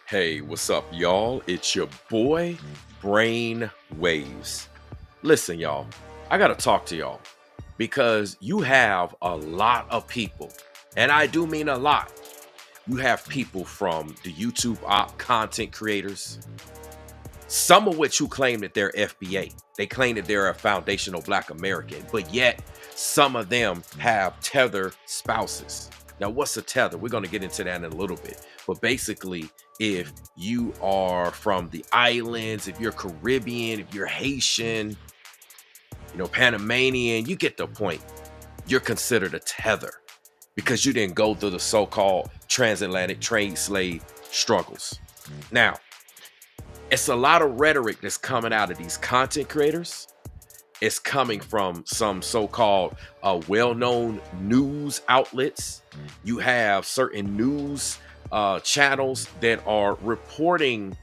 Hey, what's up, y'all? It's your boy, Brain Waves. Listen, y'all, I got to talk to y'all because you have a lot of people, and I do mean a lot. You have people from the YouTube content creators, some of which who claim that they're FBA. They claim that they're a foundational Black American, but yet some of them have tether spouses. Now, what's a tether? We're going to get into that in a little bit. But basically, if you are from the islands, if you're Caribbean, if you're Haitian, Panamanian, you get the point. You're considered a tether because you didn't go through the so-called transatlantic trade slave struggles. Now, it's a lot of rhetoric that's coming out of these content creators. It's coming from some so-called well-known news outlets. You have certain news channels that are reporting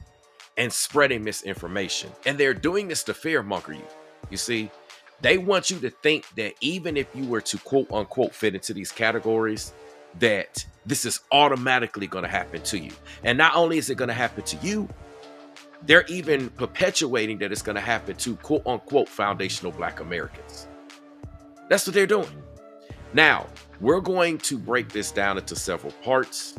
and spreading misinformation. And they're doing this to fearmonger you. You see, they want you to think that even if you were to quote unquote fit into these categories, that this is automatically going to happen to you. And not only is it going to happen to you, they're even perpetuating that it's going to happen to quote unquote foundational Black Americans. That's what they're doing. Now, we're going to break this down into several parts.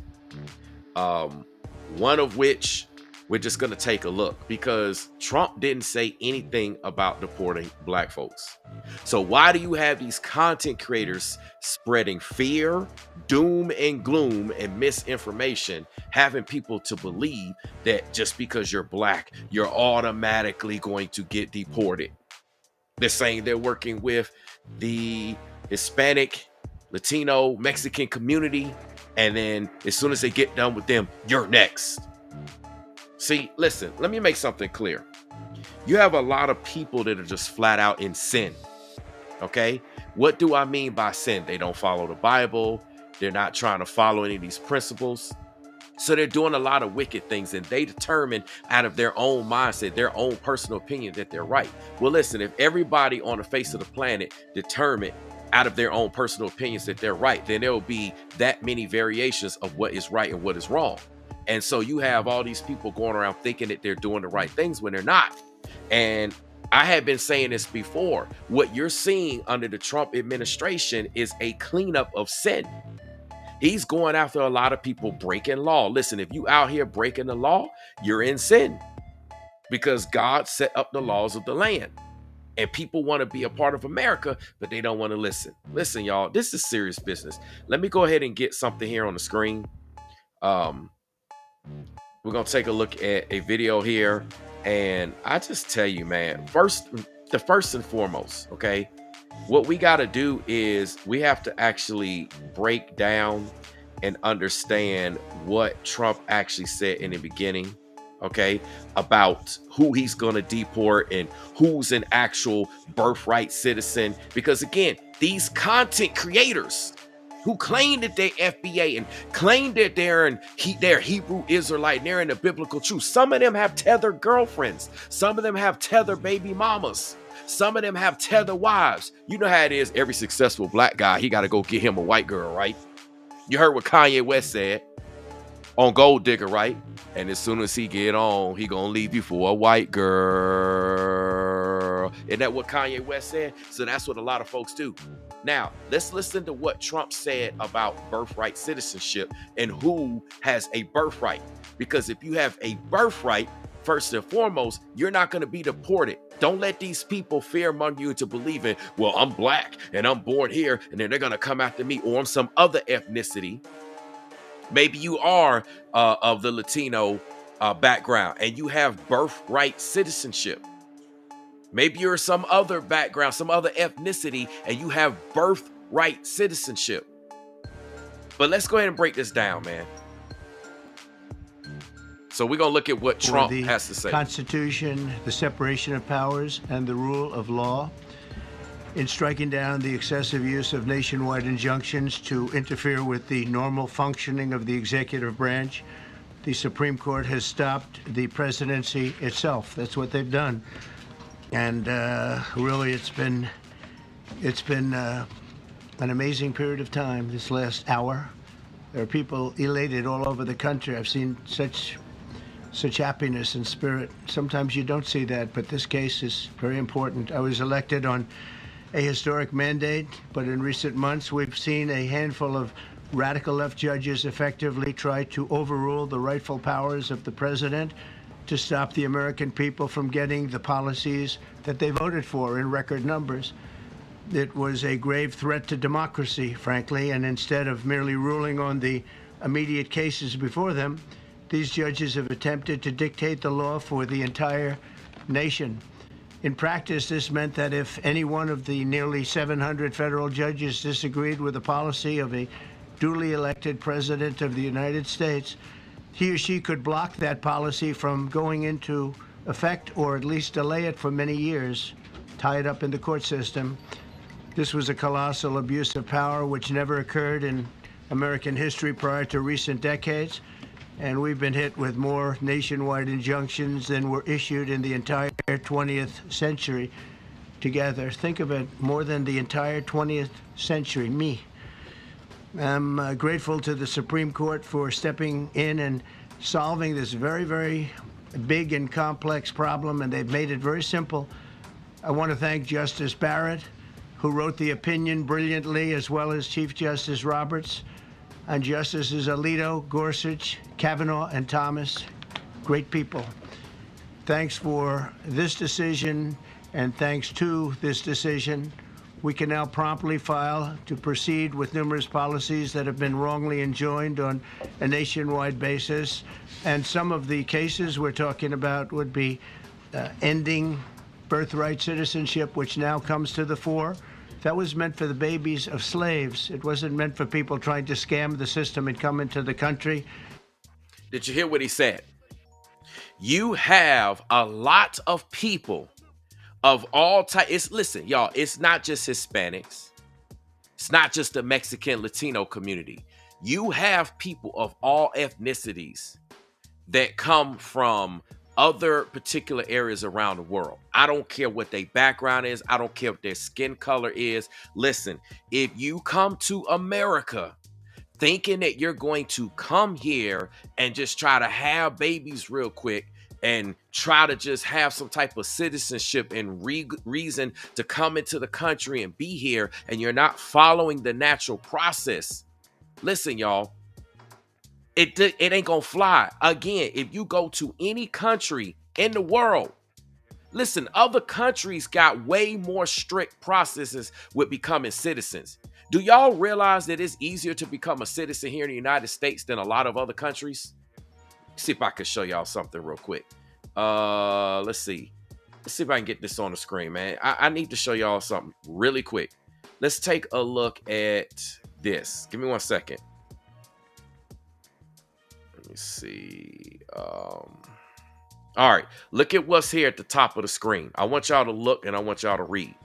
One of which we're just going to take a look because Trump didn't say anything about deporting Black folks. So why do you have these content creators spreading fear, doom and gloom and misinformation, having people to believe that just because you're Black, you're automatically going to get deported? They're saying they're working with the Hispanic, Latino, Mexican community, and then as soon as they get done with them, you're next. See, listen, let me make something clear. You have a lot of people that are just flat out in sin. Okay? What do I mean by sin? They don't follow the Bible. They're not trying to follow any of these principles. So they're doing a lot of wicked things, and they determine out of their own mindset, their own personal opinion, that they're right. Well, listen, if everybody on the face of the planet determined out of their own personal opinions that they're right, then there will be that many variations of what is right and what is wrong. And so you have all these people going around thinking that they're doing the right things when they're not. And I have been saying this before. What you're seeing under the Trump administration is a cleanup of sin. He's going after a lot of people breaking law. Listen, if you out here breaking the law, you're in sin because God set up the laws of the land. And people want to be a part of America, but they don't want to listen. Listen, y'all, this is serious business. Let me go ahead and get something here on the screen. We're going to take a look at a video here. And I just tell you, man, first and foremost, okay, what we got to do is we have to actually break down and understand what Trump actually said in the beginning, okay, about who he's going to deport and who's an actual birthright citizen. Because again, these content creators who claim that they FBA and claim that they're Hebrew Israelite and they're in the biblical truth. Some of them have tethered girlfriends. Some of them have tethered baby mamas. Some of them have tethered wives. You know how it is. Every successful Black guy, he got to go get him a white girl, right? You heard what Kanye West said on Gold Digger, right? And as soon as he get on, he gonna leave you for a white girl. Isn't that what Kanye West said? So that's what a lot of folks do. Now, let's listen to what Trump said about birthright citizenship and who has a birthright. Because if you have a birthright, first and foremost, you're not going to be deported. Don't let these people fearmonger you into believing, well, I'm Black and I'm born here and then they're going to come after me, or I'm some other ethnicity. Maybe you are of the Latino background and you have birthright citizenship. Maybe you're some other background, some other ethnicity, and you have birthright citizenship. But let's go ahead and break this down, man. So we're going to look at what Trump has to say. Constitution, the separation of powers, and the rule of law. In striking down the excessive use of nationwide injunctions to interfere with the normal functioning of the executive branch, the Supreme Court has stopped the presidency itself. That's what they've done. And really, it's been an amazing period of time this last hour. There are people elated all over the country. I've seen such such happiness and spirit. Sometimes you don't see that, but this case is very important. I was elected on a historic mandate, but in recent months we've seen a handful of radical left judges effectively try to overrule the rightful powers of the president to stop the American people from getting the policies that they voted for in record numbers. It was a grave threat to democracy, frankly, and instead of merely ruling on the immediate cases before them, these judges have attempted to dictate the law for the entire nation. In practice, this meant that if any one of the nearly 700 federal judges disagreed with the policy of a duly elected president of the United States, he or she could block that policy from going into effect or at least delay it for many years, tie it up in the court system. This was a colossal abuse of power which never occurred in American history prior to recent decades, and we've been hit with more nationwide injunctions than were issued in the entire 20th century together. Think of it, more than the entire 20th century, me. I'm grateful to the Supreme Court for stepping in and solving this very, very big and complex problem, and they've made it very simple. I want to thank Justice Barrett, who wrote the opinion brilliantly, as well as Chief Justice Roberts, and Justices Alito, Gorsuch, Kavanaugh, and Thomas. Great people. Thanks for this decision, and thanks to this decision, we can now promptly file to proceed with numerous policies that have been wrongly enjoined on a nationwide basis. And some of the cases we're talking about would be ending birthright citizenship, which now comes to the fore. That was meant for the babies of slaves. It wasn't meant for people trying to scam the system and come into the country. Did you hear what he said? You have a lot of people of all types. Listen, y'all, it's not just Hispanics. It's not just the Mexican Latino community. You have people of all ethnicities that come from other particular areas around the world. I don't care what their background is. I don't care what their skin color is. Listen, if you come to America thinking that you're going to come here and just try to have babies real quick and try to just have some type of citizenship and reason to come into the country and be here, and you're not following the natural process, listen, y'all, it ain't gonna fly. Again, if you go to any country in the world, listen, other countries got way more strict processes with becoming citizens. Do y'all realize that it's easier to become a citizen here in the United States than a lot of other countries? See if I can show y'all something real quick. Let's see. Let's see if I can get this on the screen, man. I need to show y'all something really quick. Let's take a look at this. Give me 1 second. Let me see. All right. Look at what's here at the top of the screen. I want y'all to look and I want y'all to read.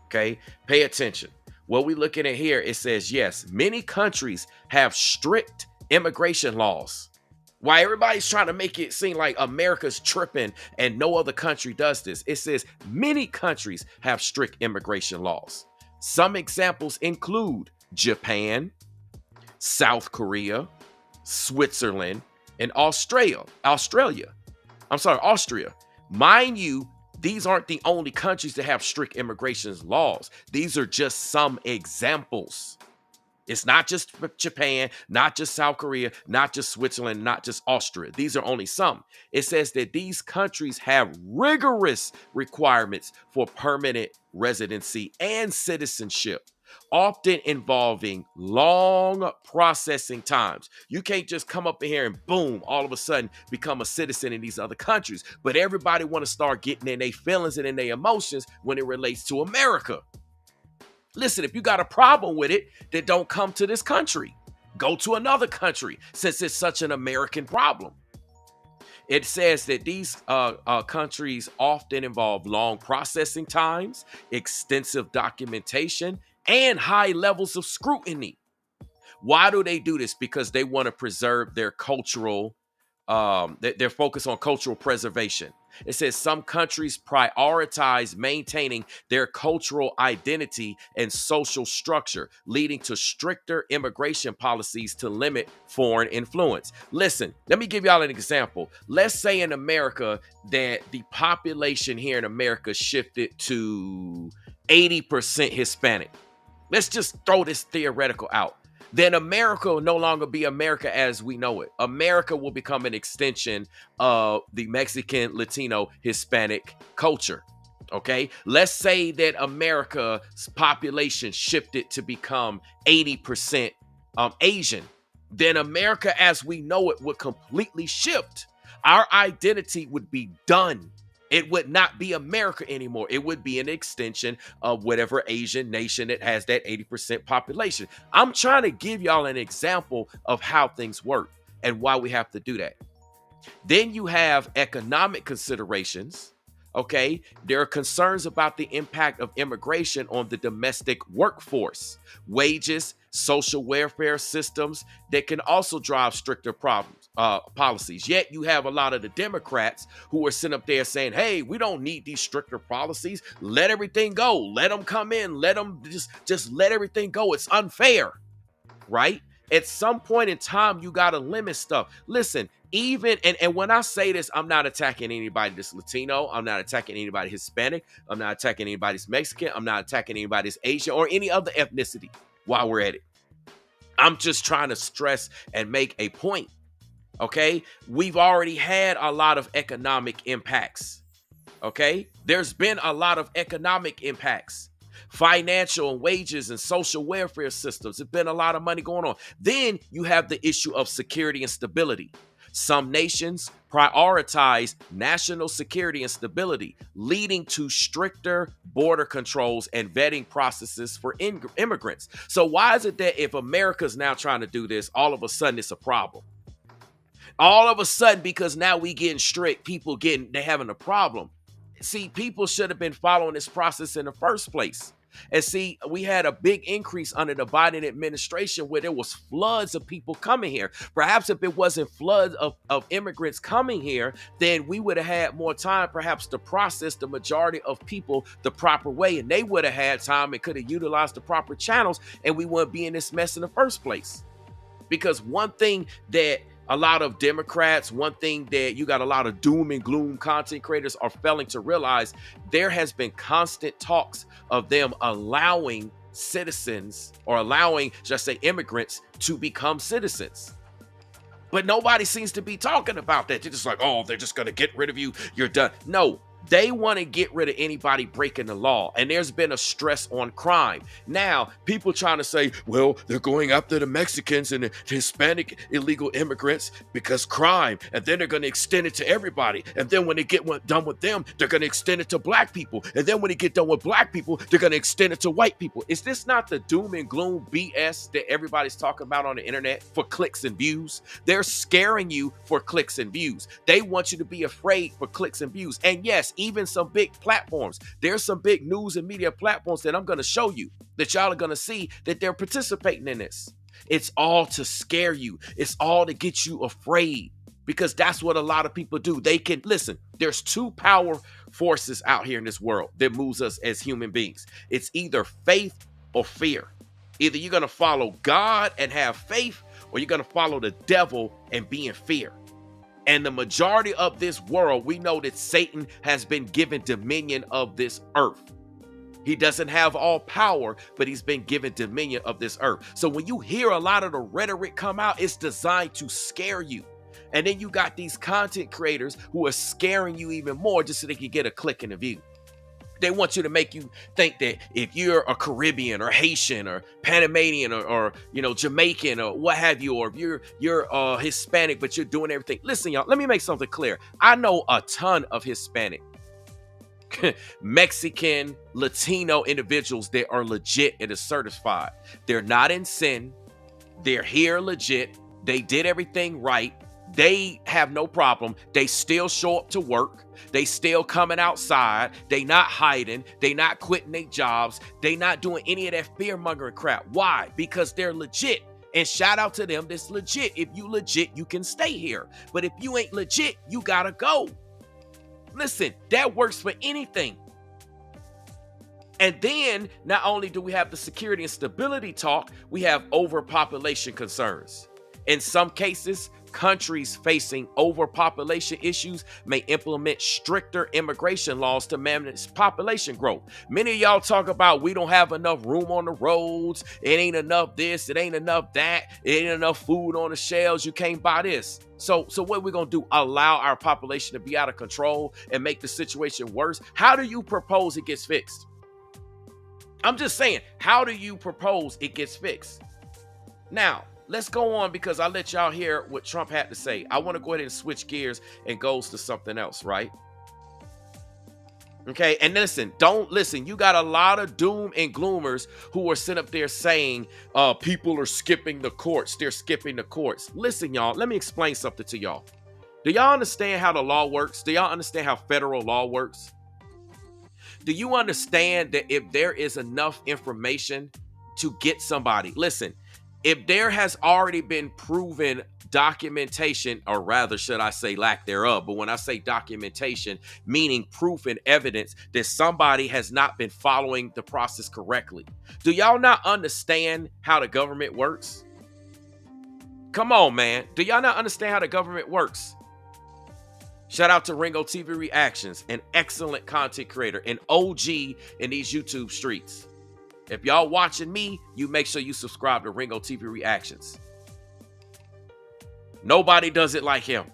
Okay? Pay attention. What we looking at here, it says, yes, many countries have strict immigration laws. Why everybody's trying to make it seem like America's tripping and no other country does this. It says many countries have strict immigration laws. Some examples include Japan, South Korea, Switzerland, and Austria. Mind you, these aren't the only countries that have strict immigration laws. These are just some examples. It's not just Japan, not just South Korea, not just Switzerland, not just Austria. These are only some. It says that these countries have rigorous requirements for permanent residency and citizenship, often involving long processing times. You can't just come up in here and boom, all of a sudden become a citizen in these other countries. But everybody want to start getting in their feelings and in their emotions when it relates to America. Listen, if you got a problem with it, then don't come to this country. Go to another country since it's such an American problem. It says that these countries often involve long processing times, extensive documentation, and high levels of scrutiny. Why do they do this? Because they want to preserve their cultural They're focused on cultural preservation. It says some countries prioritize maintaining their cultural identity and social structure, leading to stricter immigration policies to limit foreign influence. Listen, let me give y'all an example. Let's say in America that the population here in America shifted to 80% Hispanic. Let's just throw this theoretical out. Then America will no longer be America as we know it. America will become an extension of the Mexican, Latino, Hispanic culture. Okay, let's say that America's population shifted to become 80% Asian. Then America as we know it would completely shift. Our identity would be done. It would not be America anymore. It would be an extension of whatever Asian nation that has that 80% population. I'm trying to give y'all an example of how things work and why we have to do that. Then you have economic considerations. Okay, there are concerns about the impact of immigration on the domestic workforce, wages, social welfare systems that can also drive stricter policies. Yet you have a lot of the Democrats who are sitting up there saying, hey, we don't need these stricter policies. Let everything go. Let them come in. Let them just let everything go. It's unfair, right? At some point in time, you got to limit stuff. Listen, even, and when I say this, I'm not attacking anybody that's Latino. I'm not attacking anybody Hispanic. I'm not attacking anybody that's Mexican. I'm not attacking anybody that's Asian or any other ethnicity while we're at it. I'm just trying to stress and make a point. Okay, we've already had a lot of economic impacts. Okay, there's been a lot of economic impacts, financial and wages and social welfare systems. There's been a lot of money going on. Then you have the issue of security and stability. Some nations prioritize national security and stability, leading to stricter border controls and vetting processes for immigrants. So why is it that if America's now trying to do this, all of a sudden it's a problem? All of a sudden, because now we getting strict, they're having a problem. See, people should have been following this process in the first place. And see, we had a big increase under the Biden administration where there was floods of people coming here. Perhaps if it wasn't floods of immigrants coming here, then we would have had more time perhaps to process the majority of people the proper way. And they would have had time and could have utilized the proper channels, and we wouldn't be in this mess in the first place. Because one thing that a lot of Democrats, one thing that you got a lot of doom and gloom content creators are failing to realize, there has been constant talks of them allowing citizens or allowing, should I say, immigrants to become citizens. But nobody seems to be talking about that. They're just like, oh, they're just going to get rid of you. You're done. No. They want to get rid of anybody breaking the law. And there's been a stress on crime. Now, people trying to say, well, they're going after the Mexicans and the Hispanic illegal immigrants because crime. And then they're going to extend it to everybody. And then when they get done with them, they're going to extend it to black people. And then when they get done with black people, they're going to extend it to white people. Is this not the doom and gloom BS that everybody's talking about on the internet for clicks and views? They're scaring you for clicks and views. They want you to be afraid for clicks and views. And yes, even some big platforms. There's some big news and media platforms that I'm going to show you that y'all are going to see that they're participating in this. It's all to scare you. It's all to get you afraid, because that's what a lot of people do. They can listen. There's two power forces out here in this world that moves us as human beings. It's either faith or fear. Either you're going to follow God and have faith, or you're going to follow the devil and be in fear. And the majority of this world, we know that Satan has been given dominion of this earth. He doesn't have all power, but he's been given dominion of this earth. So when you hear a lot of the rhetoric come out, it's designed to scare you. And then you got these content creators who are scaring you even more just so they can get a click and a view. They want you to make you think that if you're a Caribbean or Haitian or Panamanian or Jamaican or what have you, or if you're Hispanic, but you're doing everything. Listen, y'all, let me make something clear. I know a ton of Hispanic, Mexican, Latino individuals that are legit and are certified. They're not in sin. They're here legit. They did everything right. They have no problem. They still show up to work. They still coming outside. They not hiding. They not quitting their jobs. They not doing any of that fear mongering crap. Why? Because they're legit. And shout out to them that's legit. If you legit, you can stay here. But if you ain't legit, you gotta go. Listen, that works for anything. And then not only do we have the security and stability talk, we have overpopulation concerns. In some cases, countries facing overpopulation issues may implement stricter immigration laws to manage population growth. Many of y'all talk about we don't have enough room on the roads. It ain't enough this. It ain't enough that. It ain't enough food on the shelves. You can't buy this. So what we're going to do? Allow our population to be out of control and make the situation worse? How do you propose it gets fixed? I'm just saying, how do you propose it gets fixed? Now, let's go on because I let y'all hear what Trump had to say. I want to go ahead and switch gears and goes to something else, right? Okay, and listen, you got a lot of doom and gloomers who are sitting up there saying people are skipping the courts. They're skipping the courts. Listen, y'all, let me explain something to y'all. Do y'all understand how the law works? Do y'all understand how federal law works? Do you understand that if there is enough information to get somebody, listen, if there has already been proven documentation, or rather, should I say lack thereof, but when I say documentation, meaning proof and evidence that somebody has not been following the process correctly. Do y'all not understand how the government works? Come on, man. Do y'all not understand how the government works? Shout out to Ringo TV Reactions, an excellent content creator, an OG in these YouTube streets. If y'all watching me, you make sure you subscribe to Ringo TV Reactions. Nobody does it like him.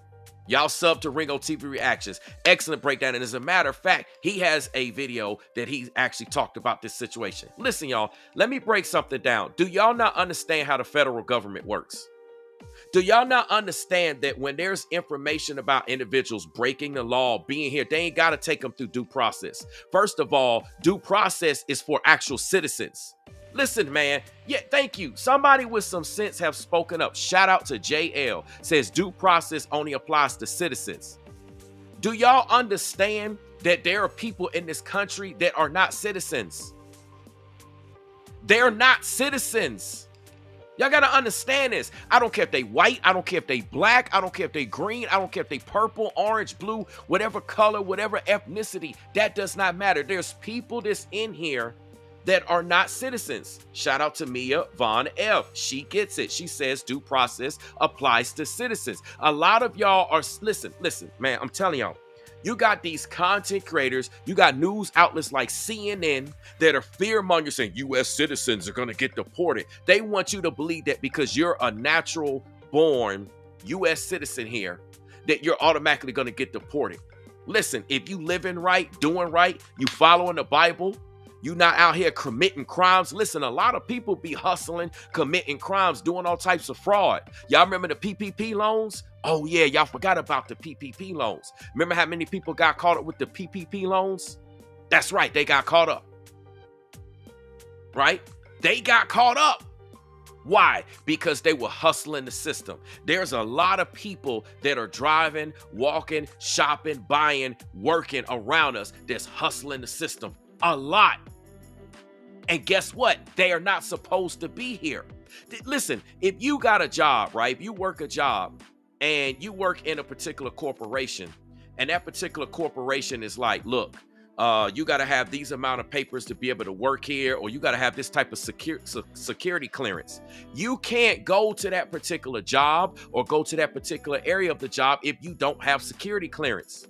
Y'all sub to Ringo TV Reactions. Excellent breakdown. And as a matter of fact, he has a video that he actually talked about this situation. Listen, y'all, let me break something down. Do y'all not understand how the federal government works? Do y'all not understand that when there's information about individuals breaking the law, being here, they ain't got to take them through due process? First of all, due process is for actual citizens. Listen, man. Yeah, thank you. Somebody with some sense have spoken up. Shout out to JL. Says due process only applies to citizens. Do y'all understand that there are people in this country that are not citizens? They're not citizens. Y'all got to understand this. I don't care if they white. I don't care if they black. I don't care if they green. I don't care if they purple, orange, blue, whatever color, whatever ethnicity. That does not matter. There's people that's in here that are not citizens. Shout out to Mia Von F. She gets it. She says due process applies to citizens. A lot of y'all are, listen, man, I'm telling y'all. You got these content creators, you got news outlets like CNN that are fear-mongering saying U.S. citizens are going to get deported. They want you to believe that because you're a natural-born U.S. citizen here, that you're automatically going to get deported. Listen, if you living right, doing right, you following the Bible, you not out here committing crimes. Listen, a lot of people be hustling, committing crimes, doing all types of fraud. Y'all remember the PPP loans? Oh yeah, y'all forgot about the PPP loans. Remember how many people got caught up with the PPP loans? That's right, they got caught up. Right? They got caught up. Why? Because they were hustling the system. There's a lot of people that are driving, walking, shopping, buying, working around us that's hustling the system. A lot. And guess what? They are not supposed to be here. Listen, if you got a job, right? If you work a job and you work in a particular corporation, and that particular corporation is like, look, you got to have these amount of papers to be able to work here, or you got to have this type of security clearance. You can't go to that particular job or go to that particular area of the job if you don't have security clearance.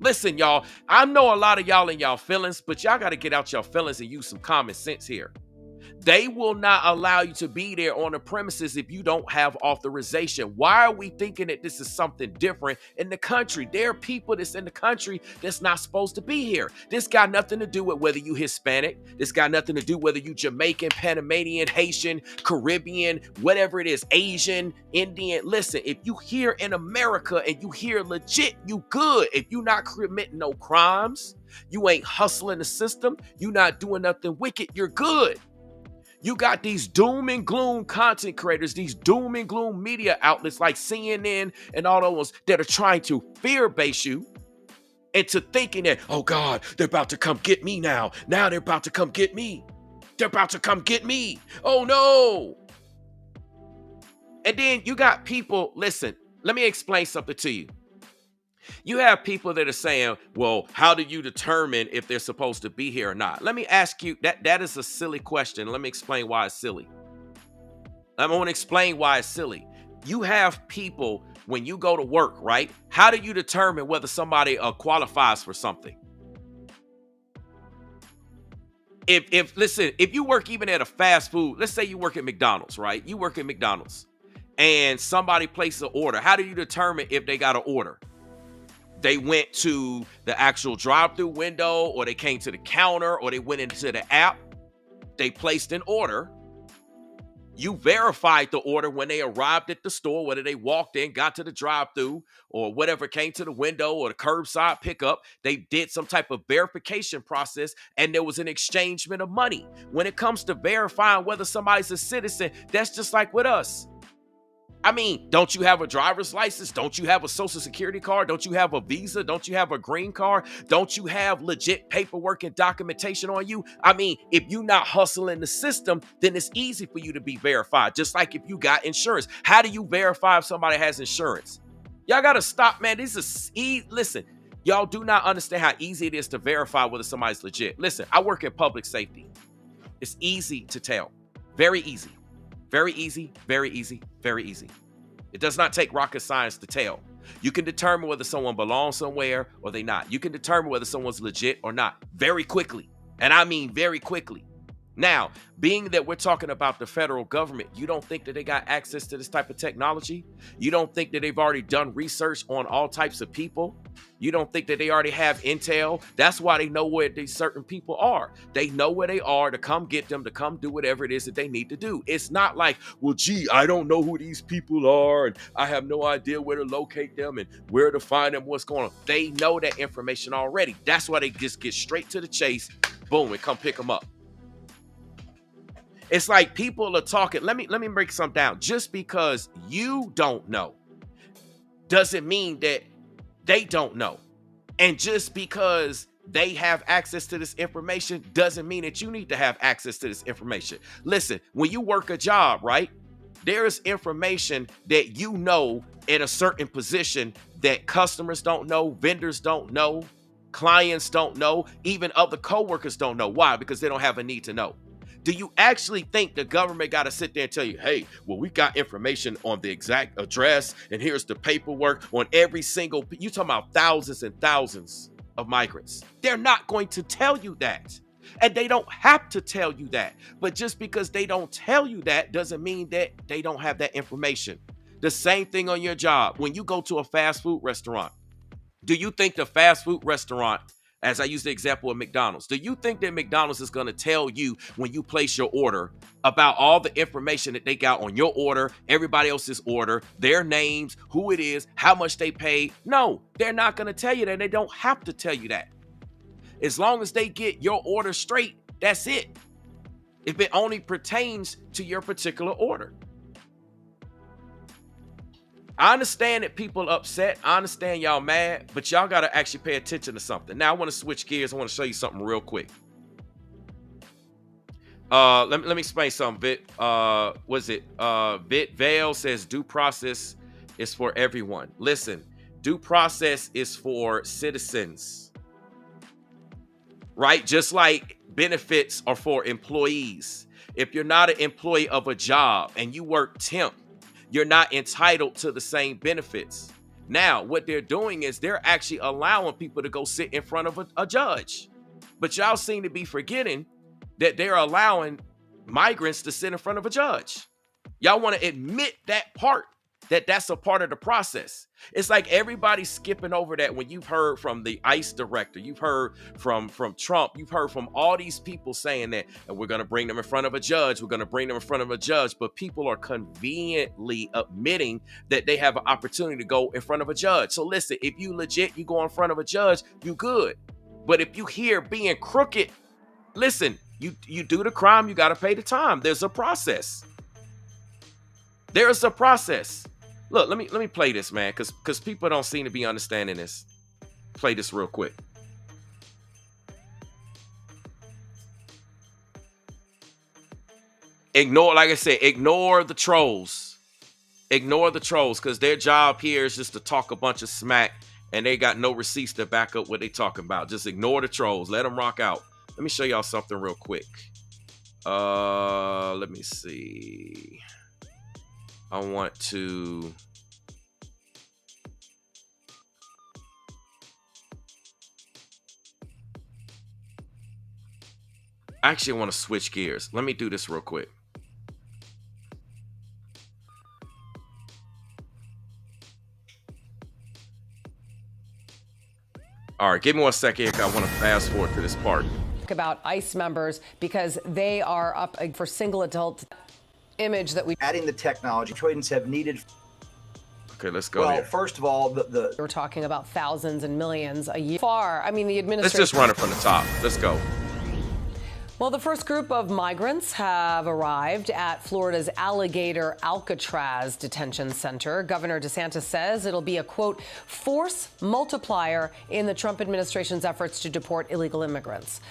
Listen, y'all, I know a lot of y'all in y'all feelings, but y'all got to get out your feelings and use some common sense here. They will not allow you to be there on the premises if you don't have authorization. Why are we thinking that this is something different in the country? There are people that's in the country that's not supposed to be here. This got nothing to do with whether you Hispanic. This got nothing to do whether you Jamaican, Panamanian, Haitian, Caribbean, whatever it is, Asian, Indian. Listen, if you here in America and you here legit, you good. If you not committing no crimes, you ain't hustling the system, you not doing nothing wicked, you're good. You got these doom and gloom content creators, these doom and gloom media outlets like CNN and all those that are trying to fear-base you into thinking that, oh God, they're about to come get me now. Now they're about to come get me. They're about to come get me. Oh no. And then you got people, listen, let me explain something to you. You have people that are saying, well, how do you determine if they're supposed to be here or not? Let me ask you, that is a silly question. Let me explain why it's silly. I'm going to explain why it's silly. You have people, when you go to work, right? How do you determine whether somebody qualifies for something? If you work even at a fast food, let's say you work at McDonald's, right? You work at McDonald's and somebody places an order. How do you determine if they got an order? They went to the actual drive-through window, or they came to the counter, or they went into the app. They placed an order. You verified the order when they arrived at the store, whether they walked in, got to the drive-through, or whatever, came to the window or the curbside pickup. They did some type of verification process, and there was an exchangement of money. When it comes to verifying whether somebody's a citizen, that's just like with us. I mean, don't you have a driver's license? Don't you have a social security card? Don't you have a visa? Don't you have a green card? Don't you have legit paperwork and documentation on you? I mean, if you're not hustling the system, then it's easy for you to be verified. Just like if you got insurance. How do you verify if somebody has insurance? Y'all got to stop, man. Listen, y'all do not understand how easy it is to verify whether somebody's legit. Listen, I work in public safety. It's easy to tell. Very easy. Very easy, very easy, very easy. It does not take rocket science to tell. You can determine whether someone belongs somewhere or they not. You can determine whether someone's legit or not very quickly. And I mean very quickly. Now, being that we're talking about the federal government, you don't think that they got access to this type of technology? You don't think that they've already done research on all types of people? You don't think that they already have intel? That's why they know where these certain people are. They know where they are to come get them, to come do whatever it is that they need to do. It's not like, well, gee, I don't know who these people are, and I have no idea where to locate them and where to find them, what's going on. They know that information already. That's why they just get straight to the chase, boom, and come pick them up. It's like people are talking. Let me break something down. Just because you don't know doesn't mean that they don't know. And just because they have access to this information doesn't mean that you need to have access to this information. Listen, when you work a job, right? There is information that you know in a certain position that customers don't know, vendors don't know, clients don't know, even other coworkers don't know. Why? Because they don't have a need to know. Do you actually think the government got to sit there and tell you, hey, well, we got information on the exact address, and here's the paperwork on every single, you talking about thousands and thousands of migrants. They're not going to tell you that. And they don't have to tell you that. But just because they don't tell you that doesn't mean that they don't have that information. The same thing on your job. When you go to a fast food restaurant, do you think the fast food restaurant, as I use the example of McDonald's, do you think that McDonald's is going to tell you when you place your order about all the information that they got on your order, everybody else's order, their names, who it is, how much they paid? No, they're not going to tell you that. They don't have to tell you that. As long as they get your order straight, that's it. If it only pertains to your particular order. I understand that people are upset. I understand y'all mad, but y'all got to actually pay attention to something. Now, I want to switch gears. I want to show you something real quick. Let me explain something. Vit Vale says due process is for everyone. Listen, due process is for citizens, right? Just like benefits are for employees. If you're not an employee of a job and you work temp, you're not entitled to the same benefits. Now, what they're doing is they're actually allowing people to go sit in front of a judge. But y'all seem to be forgetting that they're allowing migrants to sit in front of a judge. Y'all want to admit that part, that's a part of the process. It's like everybody's skipping over that when you've heard from the ICE director, you've heard from Trump, you've heard from all these people saying that, and we're going to bring them in front of a judge, we're going to bring them in front of a judge, but people are conveniently admitting that they have an opportunity to go in front of a judge. So listen, if you legit, you go in front of a judge, you good. But if you hear being crooked, listen, you do the crime, you got to pay the time. There's a process. There's a process. Look, let me play this, man, because people don't seem to be understanding this. Play this real quick. Ignore, like I said, ignore the trolls. Ignore the trolls, because their job here is just to talk a bunch of smack, and they got no receipts to back up what they talking about. Just ignore the trolls. Let them rock out. Let me show y'all something real quick. Let me see. I want to. I actually want to switch gears. Let me do this real quick. All right, give me 1 second. I want to fast forward to this part. About ICE members because they are up for single adult image that we adding the technology Detroitans have needed. Okay, let's go. Well, there. First of all, we're talking about thousands and millions a year. Far, I mean, the administration. Let's just run it from the top. Let's go. Well, the first group of migrants have arrived at Florida's Alligator Alcatraz Detention Center. Governor DeSantis says it'll be a, quote, force multiplier in the Trump administration's efforts to deport illegal immigrants.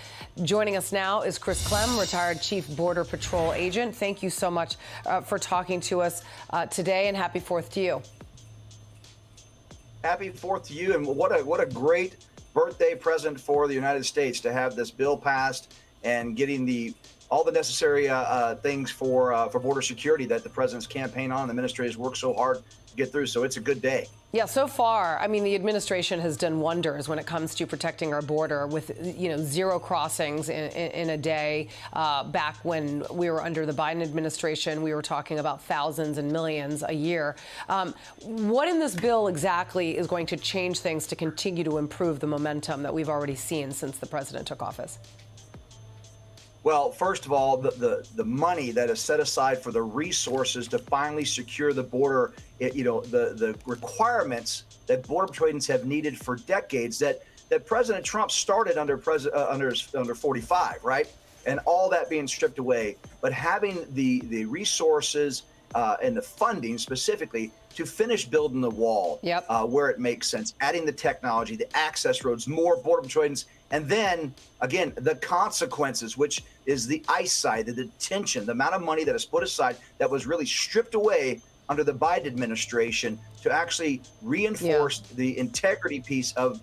Joining us now is Chris Clem, retired Chief Border Patrol agent. Thank you so much for talking to us today, and happy 4th to you. Happy 4th to you, and what a great birthday present for the United States to have this bill passed and getting all the necessary things for border security that the president's campaign on, the ministry has worked so hard to get through. So it's a good day. Yeah, so far, I mean, the administration has done wonders when it comes to protecting our border with, 0 crossings in a day. Back when we were under the Biden administration, we were talking about thousands and millions a year. What in this bill exactly is going to change things to continue to improve the momentum that we've already seen since the president took office? Well, first of all, the money that is set aside for the resources to finally secure the border, the requirements that Border Patrolmen have needed for decades that President Trump started under 45, right? And all that being stripped away, but having the resources and the funding specifically to finish building the wall where it makes sense, adding the technology, the access roads, more Border Patrolmen. And then, again, the consequences, which is the ICE side, the detention, the amount of money that is put aside that was really stripped away under the Biden administration to actually reinforce the integrity piece of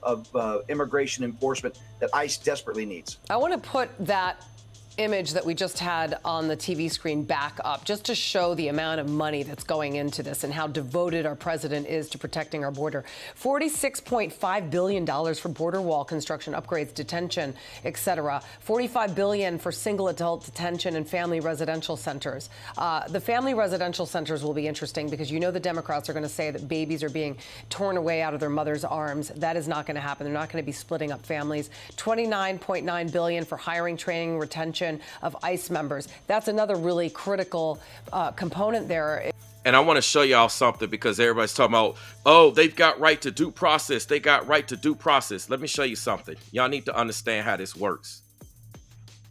immigration enforcement that ICE desperately needs. I want to put that image that we just had on the TV screen back up just to show the amount of money that's going into this and how devoted our president is to protecting our border. $46.5 billion for border wall construction, upgrades, detention, etc. $45 billion for single adult detention and family residential centers. The family residential centers will be interesting because the Democrats are going to say that babies are being torn away out of their mother's arms. That is not going to happen. They're not going to be splitting up families. $29.9 billion for hiring, training, retention of ICE members. That's another really critical component there. And I want to show y'all something because everybody's talking about, oh, they've got right to due process. They got right to due process. Let me show you something. Y'all need to understand how this works.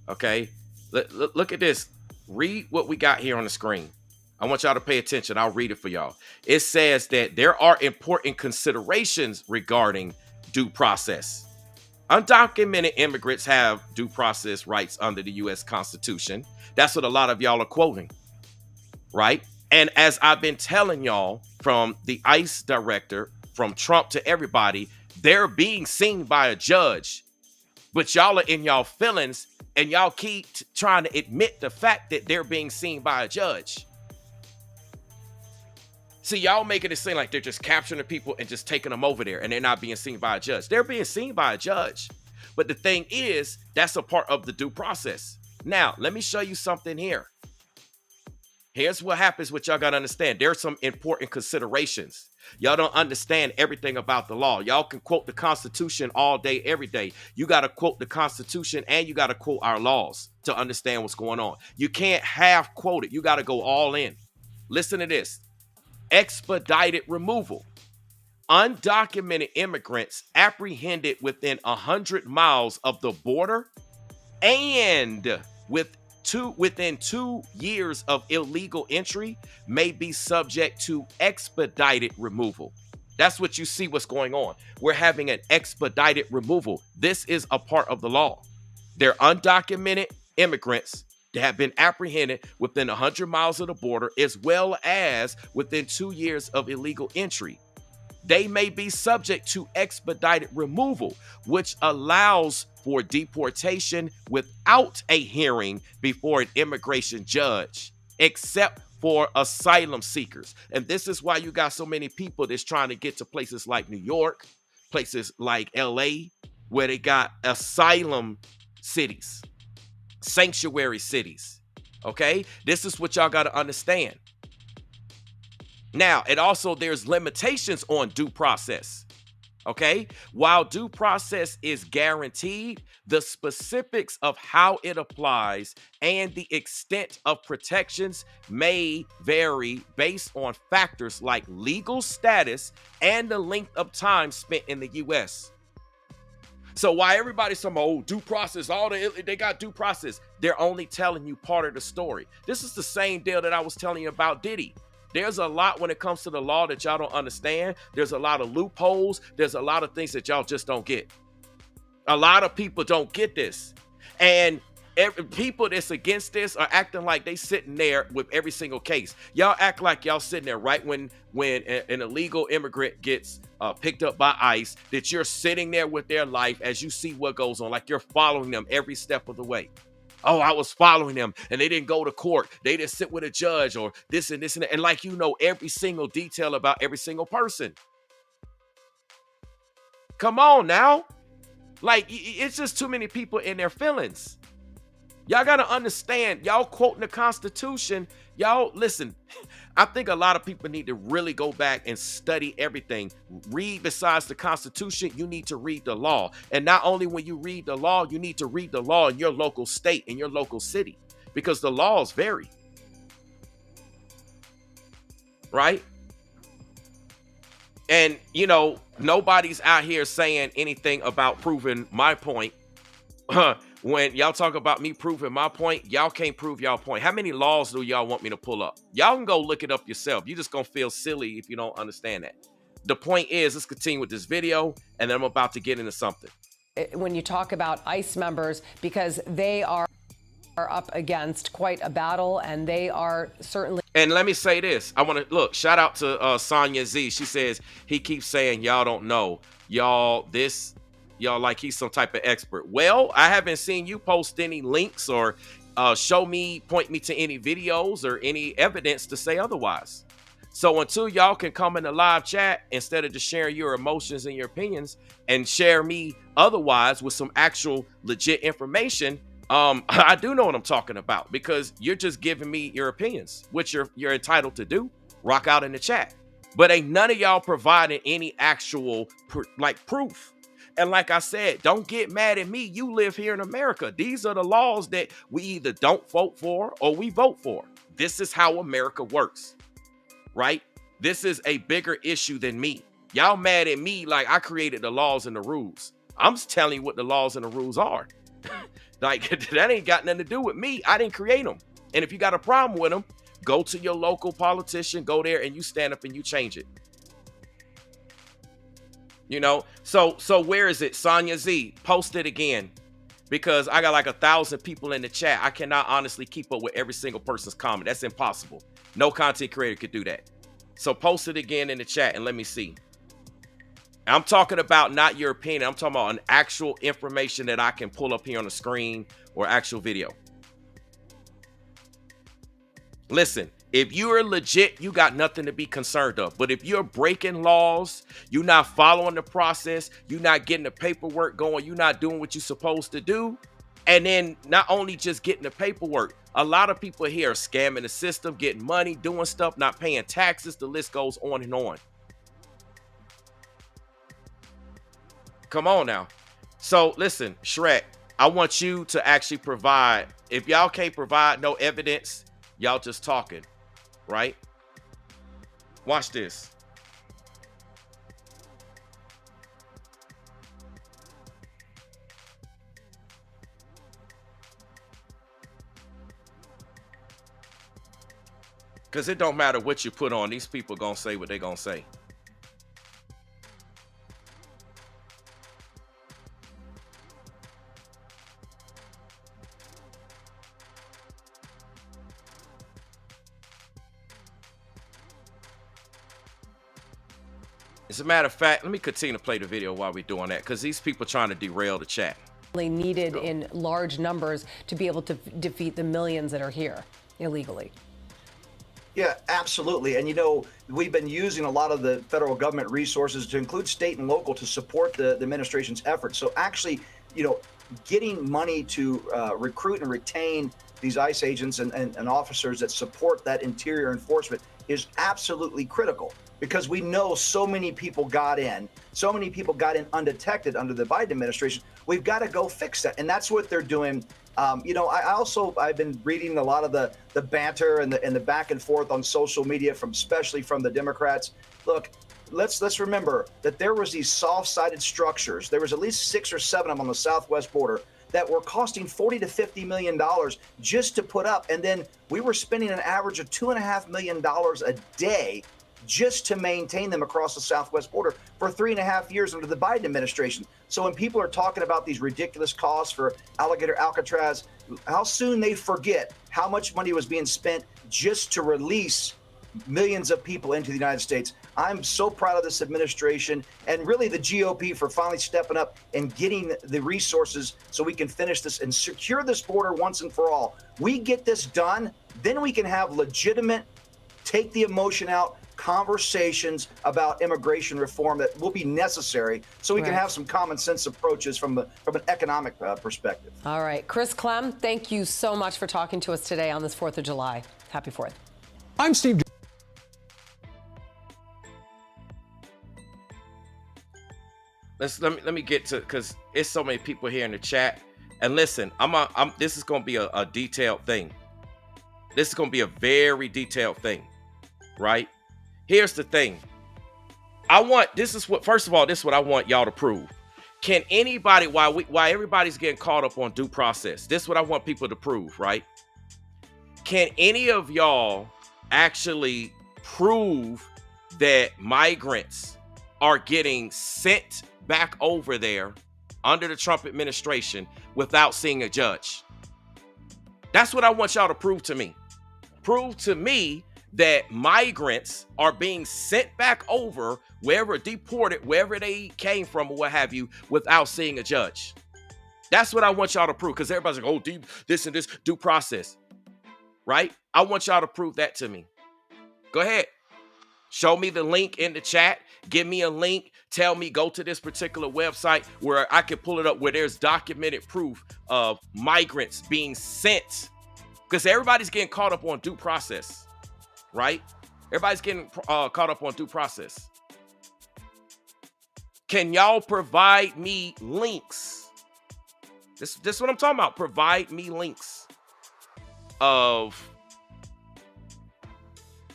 Okay? Look at this. Read what we got here on the screen. I want y'all to pay attention. I'll read it for y'all. It says that there are important considerations regarding due process. Undocumented immigrants have due process rights under the U.S. Constitution. That's what a lot of y'all are quoting, right? And as I've been telling y'all, from the ICE director, from Trump to everybody, they're being seen by a judge. But y'all are in y'all feelings, and y'all keep trying to admit the fact that they're being seen by a judge. See, y'all making it seem like they're just capturing the people and just taking them over there and they're not being seen by a judge. They're being seen by a judge. But the thing is, that's a part of the due process. Now, let me show you something here. Here's what happens, what y'all got to understand. There's some important considerations. Y'all don't understand everything about the law. Y'all can quote the Constitution all day, every day. You got to quote the Constitution and you got to quote our laws to understand what's going on. You can't half quote it. You got to go all in. Listen to this. Expedited removal. Undocumented immigrants apprehended within 100 miles of the border and within 2 years of illegal entry may be subject to expedited removal. That's what you see what's going on. We're having an expedited removal. This is a part of the law. They're undocumented immigrants that have been apprehended within 100 miles of the border, as well as within 2 years of illegal entry. They may be subject to expedited removal, which allows for deportation without a hearing before an immigration judge, except for asylum seekers. And this is why you got so many people that's trying to get to places like New York, places like LA, where they got asylum cities, sanctuary cities. Okay? This is what y'all got to understand. Now, it also, there's limitations on due process. Okay? While due process is guaranteed, the specifics of how it applies and the extent of protections may vary based on factors like legal status and the length of time spent in the U.S. So why everybody's saying, oh, due process, they got due process, they're only telling you part of the story. This is the same deal that I was telling you about Diddy. There's a lot when it comes to the law that y'all don't understand. There's a lot of loopholes. There's a lot of things that y'all just don't get. A lot of people don't get this. And people that's against this are acting like they sitting there with every single case. Y'all act like y'all sitting there right when an illegal immigrant gets picked up by ICE, that you're sitting there with their life as you see what goes on, like you're following them every step of the way. Oh, I was following them and they didn't go to court. They didn't sit with a judge or this and this and that. And like, you know, every single detail about every single person. Come on now. Like, it's just too many people in their feelings. Y'all got to understand, y'all quoting the Constitution. Y'all, listen, I think a lot of people need to really go back and study everything. Read, besides the Constitution, you need to read the law. And not only when you read the law, you need to read the law in your local state, in your local city, because the laws vary. Right? And, you know, nobody's out here saying anything about proving my point. When y'all talk about me proving my point, y'all can't prove y'all point. How many laws do y'all want me to pull up? Y'all can go look it up yourself. You're just going to feel silly if you don't understand that. The point is, let's continue with this video, and then I'm about to get into something. When you talk about ICE members, because they are up against quite a battle, and they are certainly... And let me say this. I want to, look, shout out to Sonia Z. She says, he keeps saying, y'all don't know. Y'all like he's some type of expert. Well, I haven't seen you post any links or point me to any videos or any evidence to say otherwise. So until y'all can come in the live chat, instead of just sharing your emotions and your opinions, and share me otherwise with some actual legit information, I do know what I'm talking about, because you're just giving me your opinions, which you're entitled to do. Rock out in the chat. But ain't none of y'all providing any actual proof. And like I said, don't get mad at me. You live here in America. These are the laws that we either don't vote for or we vote for. This is how America works, right? This is a bigger issue than me. Y'all mad at me like I created the laws and the rules. I'm just telling you what the laws and the rules are. Like, that ain't got nothing to do with me. I didn't create them. And if you got a problem with them, go to your local politician, go there and you stand up and you change it. You know, so where is it? Sonia Z, post it again, because I got like 1,000 people in the chat. I cannot honestly keep up with every single person's comment. That's impossible. No content creator could do that. So post it again in the chat and let me see. I'm talking about not your opinion. I'm talking about an actual information that I can pull up here on the screen or actual video. Listen. If you are legit, you got nothing to be concerned of. But if you're breaking laws, you're not following the process, you're not getting the paperwork going, you're not doing what you're supposed to do, and then not only just getting the paperwork, a lot of people here are scamming the system, getting money, doing stuff, not paying taxes. The list goes on and on. Come on now. So listen, Shrek, I want you to actually provide. If y'all can't provide no evidence, y'all just talking. Right? Watch this. Because it don't matter what you put on. These people gonna say what they gonna say. As a matter of fact, let me continue to play the video while we're doing that, because these people trying to derail the chat. Needed in large numbers to be able to defeat the millions that are here illegally. Yeah, absolutely. And, you know, we've been using a lot of the federal government resources to include state and local to support the administration's efforts. So actually, you know, getting money to recruit and retain these ICE agents and officers that support that interior enforcement is absolutely critical, because we know so many people got in undetected under the Biden administration. We've got to go fix that. And that's what they're doing. You know, I've been reading a lot of the banter and the back and forth on social media especially from the Democrats. Look, let's remember that there was these soft-sided structures. There was at least 6 or 7 of them on the southwest border that were costing $40 to $50 million just to put up. And then we were spending an average of $2.5 million a day just to maintain them across the southwest border for 3.5 years under the Biden administration. So when people are talking about these ridiculous costs for Alligator Alcatraz, how soon they forget how much money was being spent just to release millions of people into the United States. I'm so proud of this administration and really the GOP for finally stepping up and getting the resources so we can finish this and secure this border once and for all. We get this done, then we can have legitimate, take the emotion out, conversations about immigration reform that will be necessary so we can have some common sense approaches from an economic perspective. All right. Chris Clem, thank you so much for talking to us today on this 4th of July. Happy 4th. I'm Steve. Let me get to, because it's so many people here in the chat. And listen, this is going to be a detailed thing. This is going to be a very detailed thing, right? Here's the thing. First of all, this is what I want y'all to prove. Can anybody, while everybody's getting caught up on due process, this is what I want people to prove, right? Can any of y'all actually prove that migrants are getting sent back over there under the Trump administration without seeing a judge? That's what I want y'all to prove to me. Prove to me that migrants are being sent back over wherever, deported, wherever they came from or what have you, without seeing a judge. That's what I want y'all to prove, because everybody's like, oh, this and this due process, right? I want y'all to prove that to me. Go ahead. Show me the link in the chat. Give me a link. Tell me, go to this particular website where I can pull it up, where there's documented proof of migrants being sent. Because everybody's getting caught up on due process, right? Everybody's getting caught up on due process. Can y'all provide me links? This is what I'm talking about. Provide me links of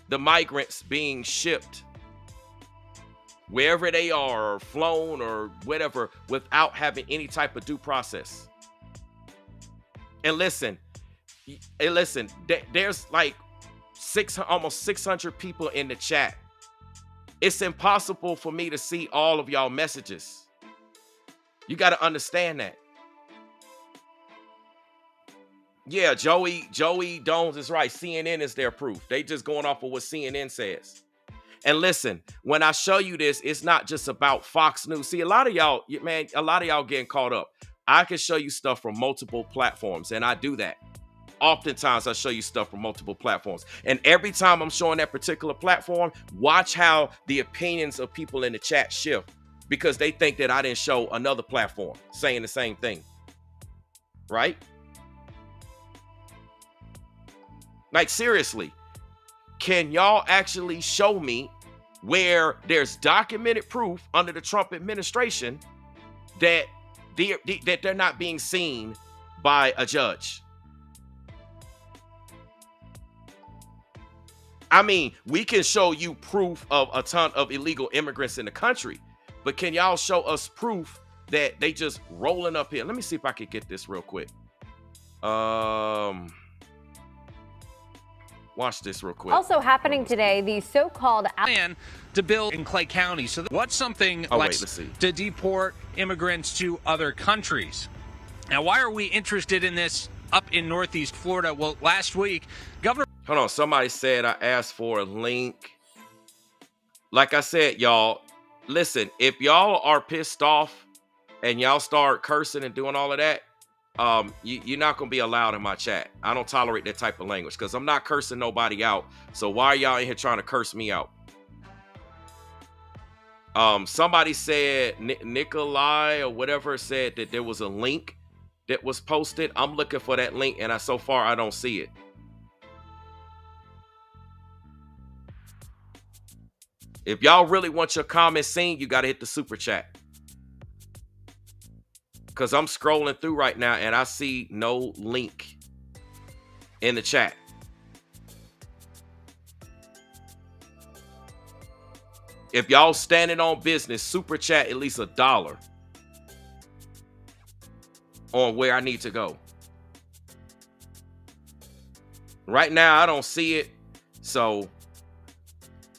the migrants being shipped wherever they are, or flown or whatever, without having any type of due process. And listen, there's like almost 600 people in the chat. It's impossible for me to see all of y'all messages. You got to understand that. Yeah, Joey Dones is right. CNN is their proof. They just going off of what CNN says. And listen, when I show you this, it's not just about Fox News. See, a lot of y'all getting caught up. I can show you stuff from multiple platforms, and I do that. Oftentimes, I show you stuff from multiple platforms. And every time I'm showing that particular platform, watch how the opinions of people in the chat shift, because they think that I didn't show another platform saying the same thing. Right? Like, seriously, can y'all actually show me where there's documented proof under the Trump administration that they're not being seen by a judge? I mean, we can show you proof of a ton of illegal immigrants in the country, but can y'all show us proof that they just rolling up here? Let me see if I can get this real quick. Watch this real quick. Also happening today, the so-called plan to build in Clay County. So what's something like to deport immigrants to other countries? Now, why are we interested in this up in Northeast Florida? Well, last week, Governor... Hold on. Somebody said I asked for a link. Like I said, y'all, Listen, if y'all are pissed off and y'all start cursing and doing all of that, you're not gonna be allowed in my chat. I don't tolerate that type of language because I'm not cursing nobody out. So why are y'all in here trying to curse me out? Somebody said Nikolai or whatever said that there was a link that was posted. I'm looking for that link, and so far I don't see it. If y'all really want your comments seen, you got to hit the super chat. Because I'm scrolling through right now and I see no link in the chat. If y'all standing on business, super chat at least $1 on where I need to go. Right now, I don't see it. So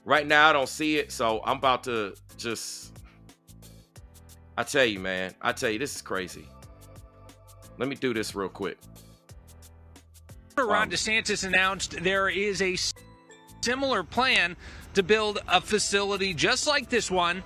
I'm about to just, I tell you, man, this is crazy. Let me do this real quick. Ron DeSantis announced there is a similar plan to build a facility just like this one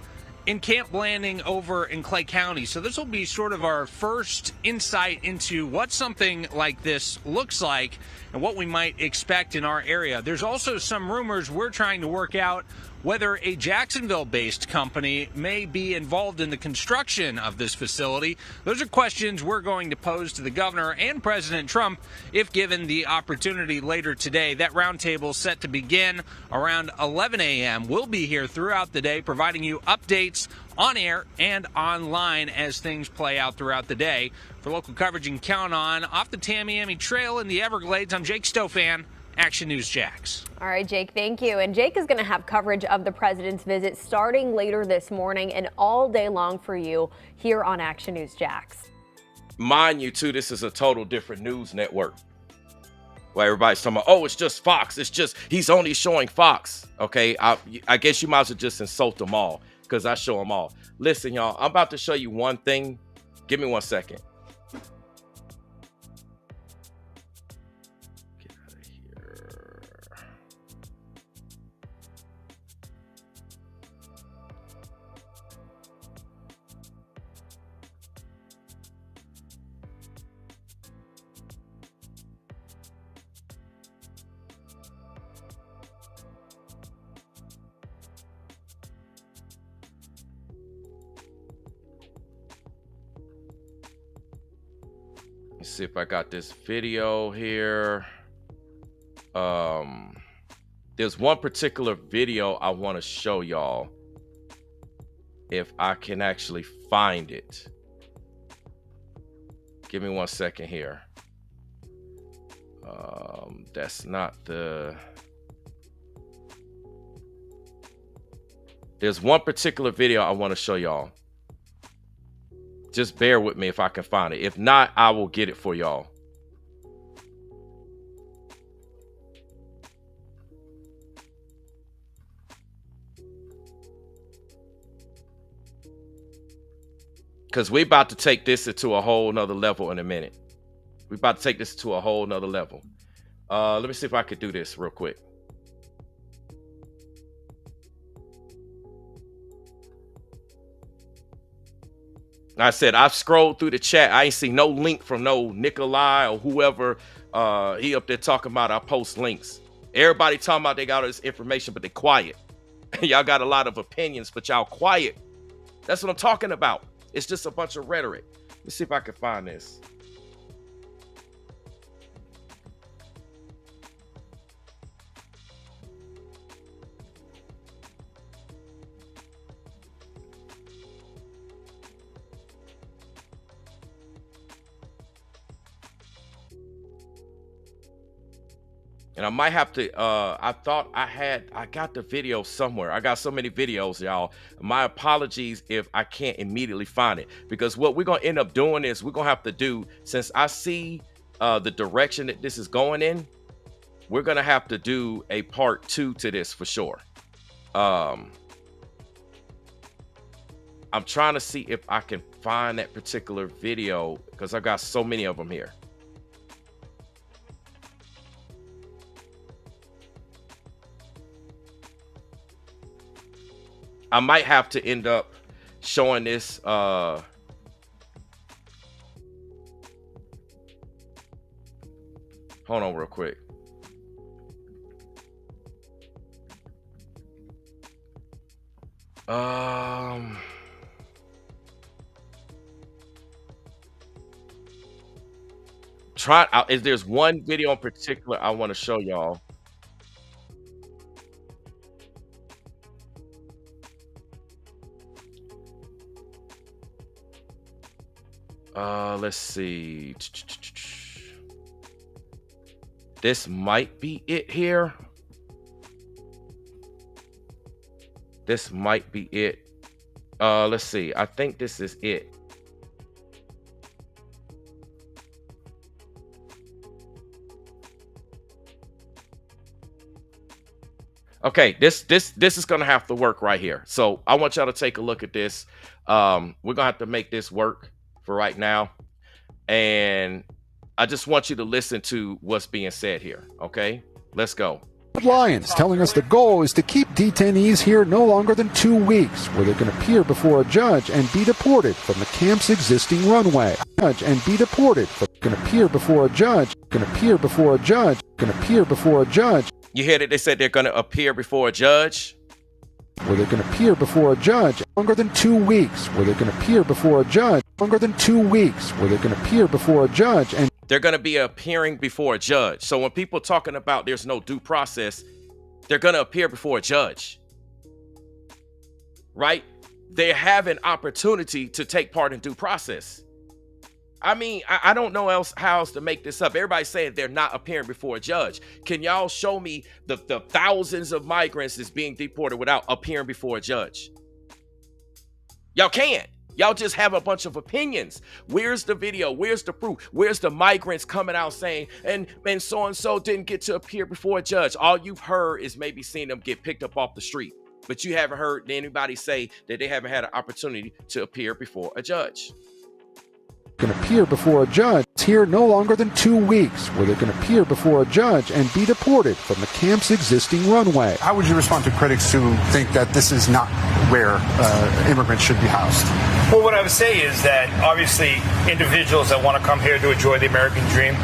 in Camp Blanding over in Clay County. So this will be sort of our first insight into what something like this looks like and what we might expect in our area. There's also some rumors we're trying to work out whether a Jacksonville-based company may be involved in the construction of this facility. Those are questions we're going to pose to the governor and President Trump if given the opportunity later today. That roundtable is set to begin around 11 a.m. We'll be here throughout the day providing you updates on air and online as things play out throughout the day. For local coverage you can count on off the Tamiami Trail in the Everglades, I'm Jake Stofan, Action News Jax. All right, Jake, thank you. And Jake is going to have coverage of the president's visit starting later this morning and all day long for you here on Action News Jax. Mind you, too, this is a total different news network. Well, everybody's talking about, oh, it's just Fox. It's just, he's only showing Fox. Okay, I guess you might as well just insult them all because I show them all. Listen, y'all, I'm about to show you one thing. Give me 1 second. See if I got this video here. There's one particular video I want to show y'all if I can actually find it. Give me 1 second here. That's not the... There's one particular video I want to show y'all. Just bear with me if I can find it. If not, I will get it for y'all. Because we about to take this to a whole nother level in a minute. We about to take this to a whole nother level. Let me see if I could do this real quick. I said, I've scrolled through the chat. I ain't see no link from no Nikolai or whoever he up there talking about I post links. Everybody talking about they got all this information, but they quiet. Y'all got a lot of opinions, but y'all quiet. That's what I'm talking about. It's just a bunch of rhetoric. Let's see if I can find this. And I might have to, I thought I got the video somewhere. I got so many videos, y'all. My apologies if I can't immediately find it. Because what we're going to end up doing is we're going to have to do, since I see the direction that this is going in, we're going to have to do a part 2 to this for sure. I'm trying to see if I can find that particular video because I got so many of them here. I might have to end up showing this. Hold on real quick. Try out. Is there's one video in particular I want to show y'all. Let's see. This might be it here. This might be it. Let's see. I think this is it. Okay, this is gonna have to work right here. So I want y'all to take a look at this. We're gonna have to make this work for right now. And I just want you to listen to what's being said here. Okay, let's go. Lions telling us the goal is to keep detainees here no longer than 2 weeks, where they can appear before a judge and be deported from the camp's existing runway. Judge and be deported. Can appear before a judge. Can appear before a judge. Can appear before a judge. You hear that they said they're going to appear before a judge? Where they can appear before a judge longer than 2 weeks. Where they can appear before a judge longer than 2 weeks. Where they can appear before a judge and they're going to be appearing before a judge. So when people talking about there's no due process, they're going to appear before a judge, right? They have an opportunity to take part in due process. I mean, I don't know how else to make this up. Everybody's saying they're not appearing before a judge. Can y'all show me the thousands of migrants that's being deported without appearing before a judge? Y'all can't. Y'all just have a bunch of opinions. Where's the video? Where's the proof? Where's the migrants coming out saying, and so-and-so didn't get to appear before a judge? All you've heard is maybe seeing them get picked up off the street. But you haven't heard anybody say that they haven't had an opportunity to appear before a judge. Can appear before a judge here no longer than 2 weeks, where they can appear before a judge and be deported from the camp's existing runway. How would you respond to critics who think that this is not where immigrants should be housed? Well, what I would say is that obviously individuals that want to come here to enjoy the American dream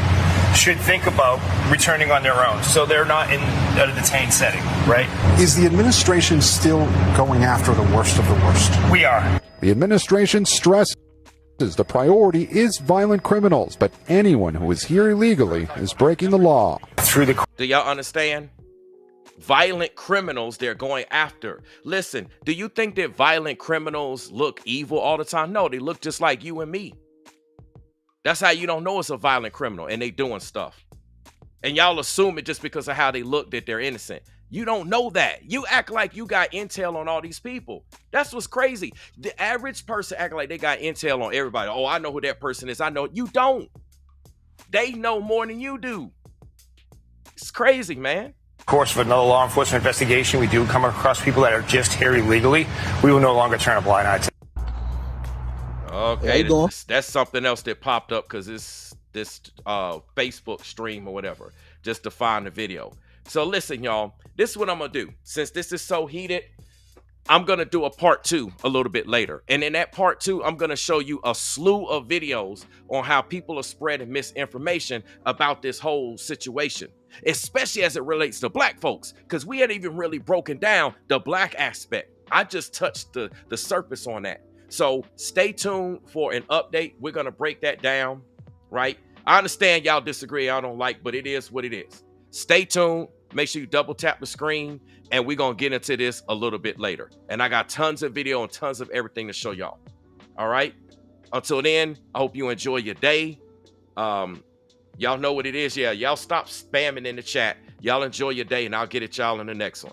should think about returning on their own, so they're not in a detained setting, right? Is the administration still going after the worst of the worst? We are. The administration stresses the priority is violent criminals, but anyone who is here illegally is breaking the law. Do y'all understand? Violent criminals they're going after. Listen, do you think that violent criminals look evil all the time? No, they look just like you and me. That's how you don't know it's a violent criminal and they doing stuff. And y'all assume it just because of how they look that they're innocent. You don't know that. You act like you got intel on all these people. That's what's crazy. The average person act like they got intel on everybody. Oh, I know who that person is. I know. You don't. They know more than you do. It's crazy, man. Of course, with another law enforcement investigation, we do come across people that are just here illegally. We will no longer turn a blind eye to. Okay, that's something else that popped up because it's this Facebook stream or whatever, just to find the video. So listen, y'all, this is what I'm going to do. Since this is so heated, I'm going to do a part 2 a little bit later. And in that part 2, I'm going to show you a slew of videos on how people are spreading misinformation about this whole situation, especially as it relates to black folks, because we hadn't even really broken down the black aspect. I just touched the surface on that. So stay tuned for an update. We're going to break that down, right? I understand y'all disagree, y'all don't like, but it is what it is. Stay tuned. Make sure you double tap the screen, and we're going to get into this a little bit later. And I got tons of video and tons of everything to show y'all. All right. Until then, I hope you enjoy your day. Y'all know what it is. Yeah, y'all stop spamming in the chat. Y'all enjoy your day, and I'll get at y'all in the next one.